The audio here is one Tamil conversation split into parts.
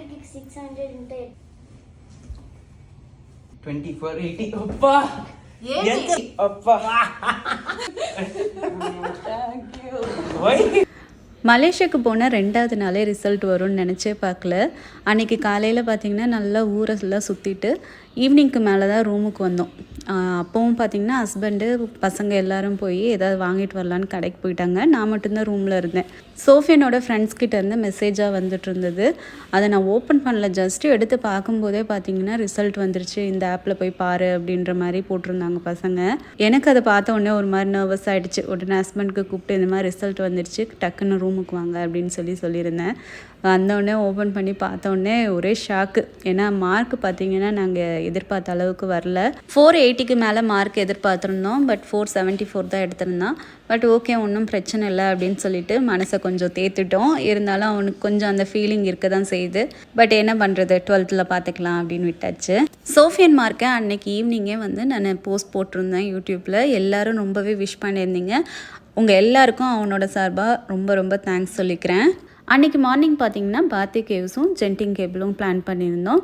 600 into 2480 அப்பா அப்பா thank you why மலேசியாவுக்கு போனால் 2வது நாளே ரிசல்ட் வரும்னு நினச்சே பார்க்கல. அன்றைக்கி காலையில் பார்த்திங்கன்னா நல்லா ஊரெல்லாம் சுற்றிட்டு ஈவினிங்க்கு மேலே தான் ரூமுக்கு வந்தோம். அப்போவும் பார்த்திங்கன்னா ஹஸ்பண்டு பசங்க எல்லோரும் போய் ஏதாவது வாங்கிட்டு வரலான்னு கடைக்கு போயிட்டாங்க. நான் மட்டும்தான் ரூமில் இருந்தேன். சோஃபியனோட ஃப்ரெண்ட்ஸ்கிட்டேருந்து மெசேஜாக வந்துட்டு இருந்தது. அதை நான் ஓப்பன் பண்ணல, ஜஸ்ட்டு எடுத்து பார்க்கும்போதே பார்த்திங்கன்னா ரிசல்ட் வந்துருச்சு, இந்த ஆப்பில் போய் பாரு அப்படின்ற மாதிரி போட்டிருந்தாங்க பசங்க. எனக்கு அதை பார்த்த உடனே ஒரு மாதிரி நர்வஸ் ஆகிடுச்சு. உடனே ஹஸ்பண்டுக்கு கூப்பிட்டு இந்த மாதிரி ரிசல்ட் வந்துருச்சு, டக்குன்னு ரூமுக்கு வாங்க அப்படின்னு சொல்லியிருந்தேன். வந்தோடனே ஓப்பன் பண்ணி பார்த்தோடனே ஒரே ஷாக்கு. ஏன்னா மார்க் பார்த்திங்கன்னா நாங்கள் எதிர்பார்த்த அளவுக்கு வரல. 480க்கு மேலே மார்க் எதிர்பார்த்துருந்தோம். பட் 474 தான் எடுத்திருந்தான். பட் ஓகே, ஒன்றும் பிரச்சனை இல்லை அப்படின்னு சொல்லிட்டு மனசை கொஞ்சம் தேத்துட்டோம். இருந்தாலும் அவனுக்கு கொஞ்சம் அந்த ஃபீலிங் இருக்க தான் செய்யுது. பட் என்ன பண்ணுறது, 12th பார்த்துக்கலாம் அப்படின்னு விட்டாச்சு. சோஃபியன் மார்க்கை அன்னைக்கு ஈவினிங்கே வந்து நான் போஸ்ட் போட்டிருந்தேன் யூடியூப்பில். எல்லோரும் ரொம்பவே விஷ் பண்ணியிருந்தீங்க. உங்கள் எல்லாருக்கும் அவனோட சார்பாக ரொம்ப ரொம்ப தேங்க்ஸ் சொல்லிக்கிறேன். அன்றைக்கி மார்னிங் பார்த்திங்கன்னா பாத்தி கேவ்ஸும் ஜென்டிங் கேபிளும் பிளான் பண்ணியிருந்தோம்.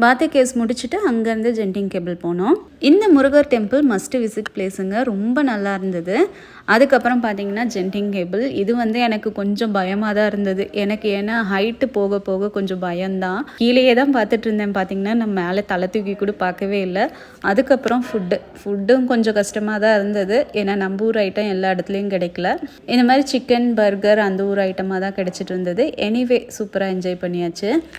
பாத்தி கேவ்ஸ் முடிச்சுட்டு அங்கேருந்து ஜென்டிங் கேபிள் போனோம். இந்த முருகர் டெம்பிள் மஸ்ட் விசிட் பிளேஸுங்க, ரொம்ப நல்லா இருந்தது. அதுக்கப்புறம் பார்த்திங்கன்னா ஜென்டிங் கேபிள், இது வந்து எனக்கு கொஞ்சம் பயமாக தான் இருந்தது. எனக்கு ஏன்னா ஹைட்டு போக போக கொஞ்சம் பயம்தான். கீழேயே தான் பார்த்துட்டு இருந்தேன். பார்த்திங்கன்னா நம்ம மேலே தலை தூக்கி கூட பார்க்கவே இல்லை. அதுக்கப்புறம் ஃபுட்டும் கொஞ்சம் கஷ்டமாக தான் இருந்தது. ஏன்னா நம்ம ஊர் ஐட்டம் எல்லா இடத்துலையும் கிடைக்கல. இந்த மாதிரி சிக்கன் பர்கர் அந்த ஊர் ஐட்டமாக தான் கிடச்சிட்டு இருந்தது. எனிவே சூப்பராக என்ஜாய் பண்ணியாச்சு.